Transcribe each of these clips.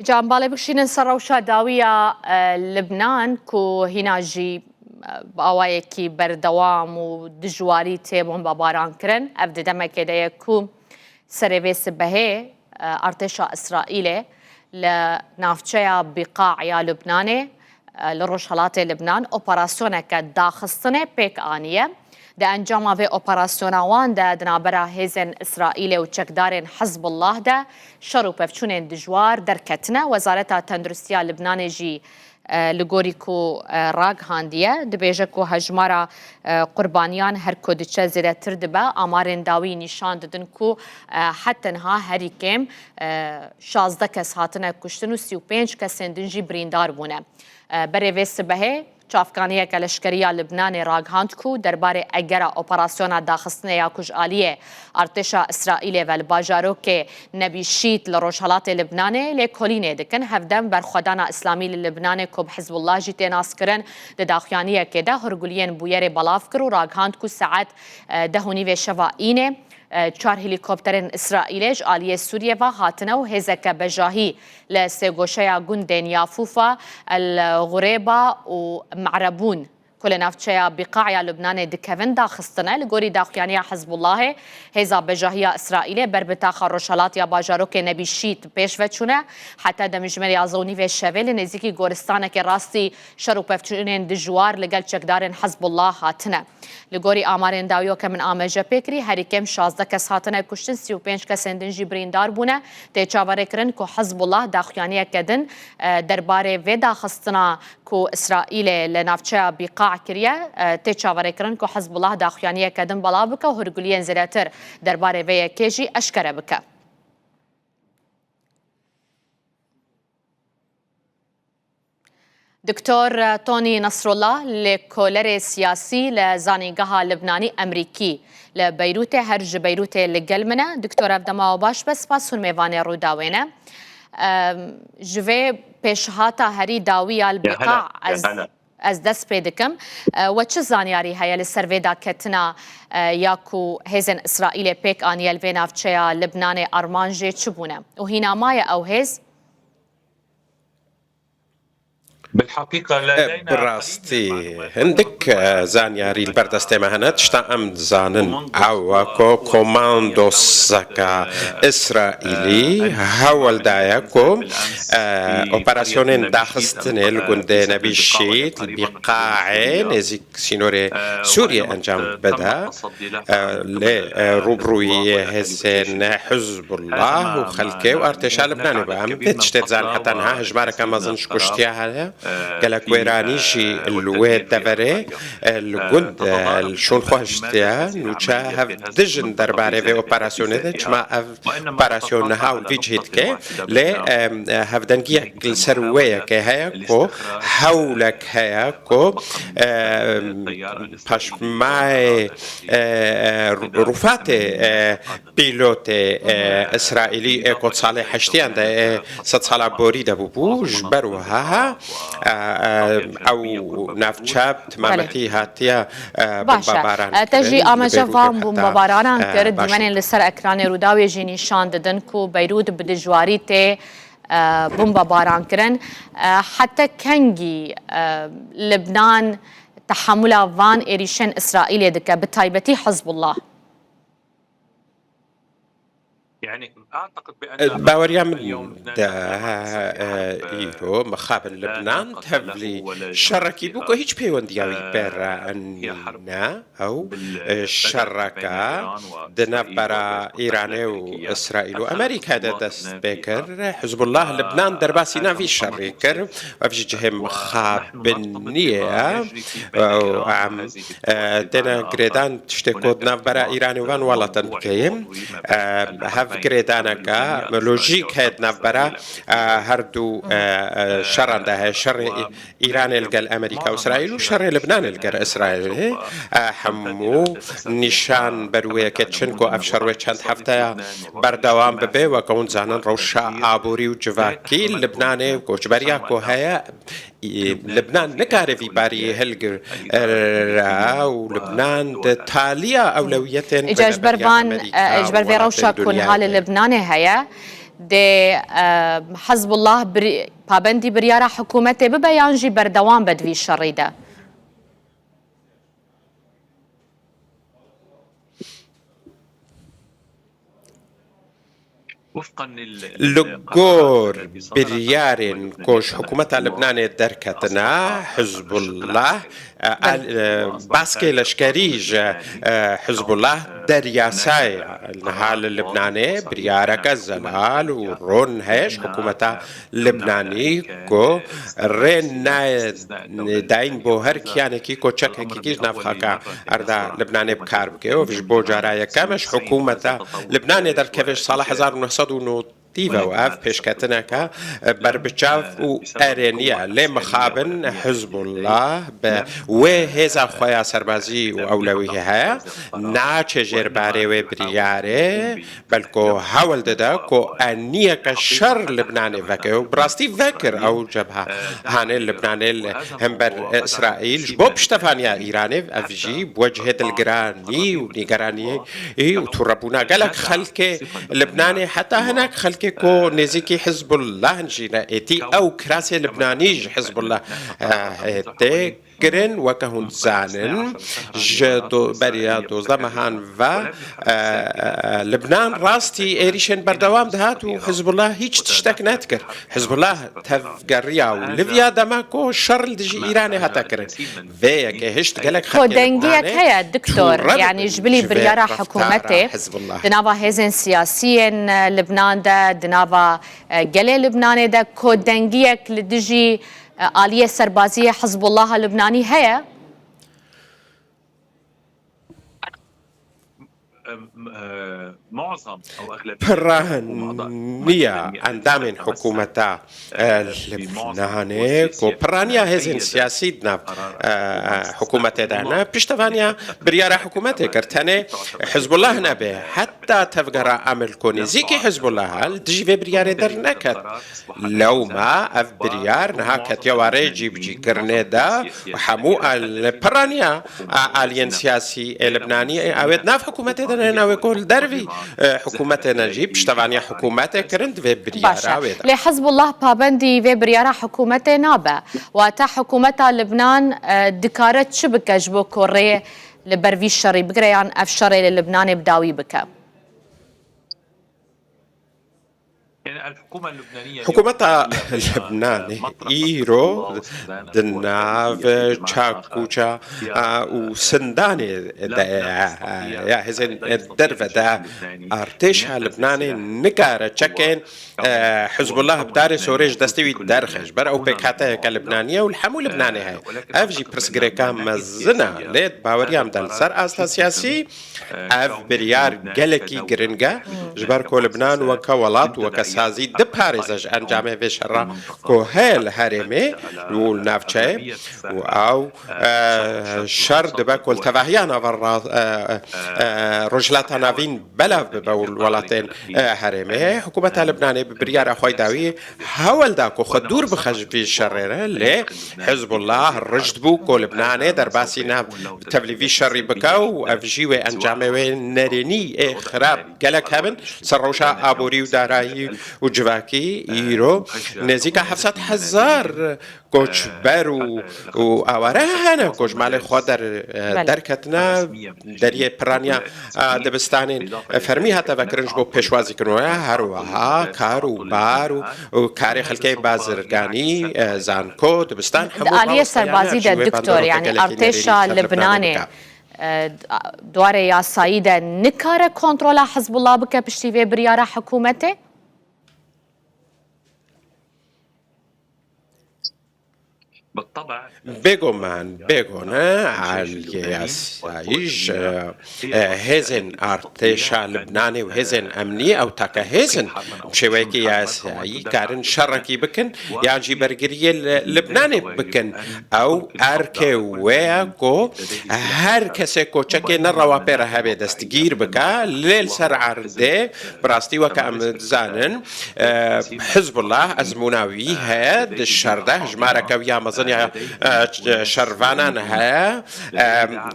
جانبالي بکشینن سەرڕەوشە داویە لبنان کو هیناژی باوایەکی بەردەوام و دژواری تێبوون بە بارانکردن ئەف دەمەکێدەیە کو سەرێڤێ سبەهێ ئارتێشا ئیسرائیلێ لە ناوچەیە بیقاعیا لبنانێ لە ڕۆژهەڵاتێ لبنان ئۆپەراسیۆنێکە داخستنێ پێک ئانیە د ئەنجاما vê operasyona de di navbera hêzên İsraîlê û çekdarên Hizbullah de şer û pevçûnên dijwar derketine. Wezareta Tenduristiya Libnanê jî li gorî ku ragihandiye dibêje ku hejmara qurbaniyan her ku diçe zêdetir dibe. Amarên dawî nîşan didin ku hetenha herî kêm 16 kes hatine kuştin û 35 kesên din jî birîndar bûne. Berê vê sibehê çavkaniyeke leşkeriya Libnanê ragihand ku derbarê egera operasyona daxistinê ya kujaliyê artêşa İsraîlê ve li bajarokê Nebî Şît li Rojhilatê Libnanê lêkolînê dikin. Hevdem berxwedana İslamî li Libnanê ku bi Hizbullah jî tê naskirin di daxuyaniyekê de hurguliyên bûyerê belav kir û ragihand ku saet 10:30 şeva înê çar helîkopterên İsraîlê ji aliyê Sûriye ve hatine û hêzeke bejahî li sêgoşeya gundên Yafufa, El Ghurêba û Me'rebûn ku li navçeya Bîqaaya Libnanê dikevin daxistine li gorî daxuyaniya Hizbullahê hêza bejahiya İsraîlê ber bi taxa Rojhilatiya bajarokê Nebî Şît pêş veçûne heta demijmeriya 2:30 şevê li nêzîkî goristanekê rastî şer û pevçûnên dijwar li gel çekdarên Hizbullah hatine. Li gorî amarên dawiyeke min ameje pêkirî herî kêm 16 kes hatine kuştin 35 kesên din jî birîndar bûne. Tê çaverêkirin ku Hizbullah daxuyaniyeke din derbarê vê daxistina ku İsraîlê li navçeya Bîqa kiriye tê çaverêkirin ku Hizbullah daxuyaniyeke din belav bike hurguliyên zêdetir derbarê vê yekê jî eşkere bike. دکتۆر تۆنی نەسرۆڵا لێکۆلەرێ سیاسی لە زانیگەها لبنانی ئەمریکی لە بەیروتێ هەر ji بەیروتێ لەگەل منە دکتۆر ئەفدەماوە باش بە سپاس هون mêvanê ڕووداوێنە ji vê pêşihata herî dawiya li Bîqa ez dest pê dikim we çi zanyarî heye li ser vê daketina ya ku hêzên İsraîlê pêk aniye li vê navçeya Libnanê arman jê çi bûne û hînamaye ew hêz بڕاستی هەندێک زانیاری بەردەستێمە هەنە تشتا ئەم دزانن ئەوە کۆ کۆماندۆسەکە ئیسرائیلی هەوڵدایە کۆ ئۆپەراسیۆنên داخستنê li gundê Nebî Şît li Bîqaê nêzik sînorê Sûriye encam bide lê rûbirûyê hêzên Hizbullah û xelkê û artêşa Libnanê be em vê tiştê dizan heta niha hejmareke mezin ji kuştiya heye gelek wêranî jî li wê deverê li gund şûn xwe hiştiye nûçe hev dijin derbarê vê operasyonê de çima ev operasyon niha û vî cihê dike lê hevdengiyek li ser wê yekê heye ku hewlek heye ku paşmayê rûfatê pîlotê İsraîlî ê kotsalê heştiyan de sed sala borî de bûbû ji ber wiha ئەو ناوچە تمامەتی هاتیە بۆمبەباران تەژی ئاماژەڤان بۆمبەبارانان کرد دیمەنێن لەسەر ئەکرانی ڕووداوێژی نیشان دەدن و بەیروت bi dijwarî tê بۆمبەبارانkirin heta kengî Libnan teḥemûla van êrîşên İsraîlê dike bi taybetî Hizbullah باوەریا من ئیرۆ مەخابن لبنان تەڤلی شەڕێکی بووکە هیچ پەیوەندیاوی بێرانە ئەو شەڕەکە دنەبەرە ئیرانێ و ئیسرائیل و ئەمریکادا دەست پێ کرد حزبالله لبنان دەرباسی ناوی شەڕی کرد ئەوژی جهێ مەخابن نییە دێنە گرێدان شتێک کۆ دنەبەرە ئیرانیوان وڵاتەن بکەیم هەف گرێدانەکە لۆژیک هەیە ناوبەرە هەردوو شەڕاندا هەیە شەڕی ئیرانێ لەگەل ئەمریکا و ئیسرائیل و شەڕی لبنانێ لەگەر ئیسرائیل هەموو نیشان بەروەیەکە چنکۆ ئەف شەڕوێ چەند هەفتەیە بەردەوام ببێ وەکە هون زانن ڕەوشە ئابووری و جڤاکی لبنانێ و کۆچبەریا کۆ هەیە لبنان نکارێڤی باری هەلگر و لبنان تالیا ئەولەویەتێن ئیجاژ بەرڤان ئەجبەر vê rewşa ku niha li Libnanê heye دي حزب الله پابندی بریارا حکومت ببیان جی بردوام بدوی شریده. لقور بريارين كوش حكومة لبنان دركتنا حزب الله باسكي لشكريج حزب الله درياساي النهال اللبناني بريارك الزلال ورون هيش حكومة لبناني كو رين داين بوهر كياني كي كو تشك كيش نفخاكا أردا لبناني بكاربكي وفيش بوجارايا كامش حكومة لبناني در كيفش صالح 1900 تيفا وقف بيشكتناكا بربتشاف وأرينيا لمخابن حزب الله وهذا خويا سربازي وأولويه هيا ناچ جرباري وبرياري بلكو هاول ددا كو أنيا كشر لبناني فكر براستي فكر أو جبهة هاني لبناني همبر إسرائيل جبوب شتفانيا إيراني أفجي بوجهة الجراني ونيجراني وتربونا قالك خلك لبناني حتى هناك خلك كو نزيكي حزب الله نجينا اتي او كراسي لبنانيج حزب الله اتي كرن وكهون زانن جدو بريا دوزا مهان و لبنان راستي ايريشن بردوام دهات وحزب الله هيج تشتك ناتكر حزب الله تفقريا وليبيا دماكو شر دجي ايراني هاتا كرن فيك هشت قالك خودنجيك هيا دكتور يعني جبلي بريارة حكومتي دنابا هزن سياسيين لبنان دا دنابا قلي لبناني دا كودنجيك لدجي آلية سربازية حزب الله اللبناني هي معظم او اغلبيه برانيا اندامن حكومتا لبناني كو برانيا هزين سياسي دنا حكومتا دانا بيشتفانيا بريارا حكومتا كرتاني حزب الله نبي حتى تفقرا عمل كوني زيكي حزب الله دجي في برياري در نكت لو ما اف بريار نهاكت يواري جيبجي كرنيدا وحمو البرانيا آلين سياسي لبناني اويد ناف حكومتا دانا ويقول درفي حكومتنا نجيب اشتغلني حكومته كرند في بريارة لحزب الله بابندي في بريارة حكومته نابا واتا حكومة لبنان دكارت شبكة جبو كوري لبروي الشري بقريان افشري للبنان بداوي بك يعني الحكومة اللبنانية حكومة اللبنانية إيرو دناف تشاكوشا وسنداني يا هزين الدرفة دا ارتشها اللبناني نكارة تشكين حزب الله بداري سوريج دستوي درخش برأو بيكاتا كاللبنانية والحمو لبناني هاي أفجي برسقريكا مزنا ليت باوريام دال سر أستا سياسي أف بريار جلكي جرنجا جباركو لبنان وكولات وكسازي دباريزج أنجامي في شرا كوهيل هرمي والنافشة أو شر دباكو التفاهيانا برا رجلات نافين بلا بقول ولاتين هرمي حكومة اللبنانية بريار أخوي داوي حاول داكو خدور بخج في الشريرة اللي حزب الله رجد بوكو لبناني درباسي ناف تبليفي شري بكاو أفجيوي أنجامي نريني خراب قالك هبن سروشا أبوري وداراي وجواكي إيرو نزيكا حفصات حزار كوش بارو وآواره هنا كوش مالي خودر دركتنا دريه برانيا دبستانين فرمي هاتا فكرنج بو پشوازي كنويا هروها كارو بارو وكاري خلقي بازرگاني زانكو دبستان حمو آلية سربازي دا دكتور يعني ارتشا لبناني دواري يا سايدة نكارة كنترولا حزب الله بك بشتي في بريارة حكومته؟ بالطبع بيغونا على سايج هزن ارتشا لبناني وهزن امني او تاكا هزن شويكي يا ساي كارن شركي بكن يعني برجري لبناني بكن او اركي وياكو هر كسيكو تشكي نروا بيرا هبه دستگير بكا ليل سرع رده براستي وكا زانن حزب الله ازموناوي هاد الشرده جماركا ويا زنيا شرفانان هيا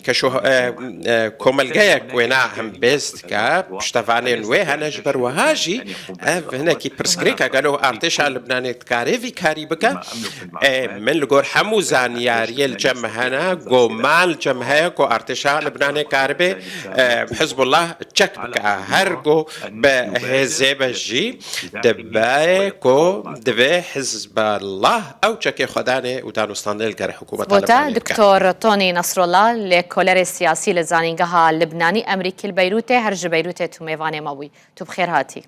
كشو كوملجايا كوينا هم بيست كاب شتفانين وي هنا جبر وهاجي هنا كي برسكريكا قالوا ارتشا لبناني تكاريفي كاري بكا من لقور حمو زانياري الجم هنا قو مال جم هيا كو ارتشا لبناني كاربي حزب الله تشك بكا هرقو بهزيبه جي دباي كو دبي حزب الله او تشكي خداني ودانوستان الكر حكومه بوتا دكتور توني نصر الله لكولر السياسي لزانينغها اللبناني امريكي البيروتي هرج بيروتي تو ميفاني ماوي تو بخير هاتي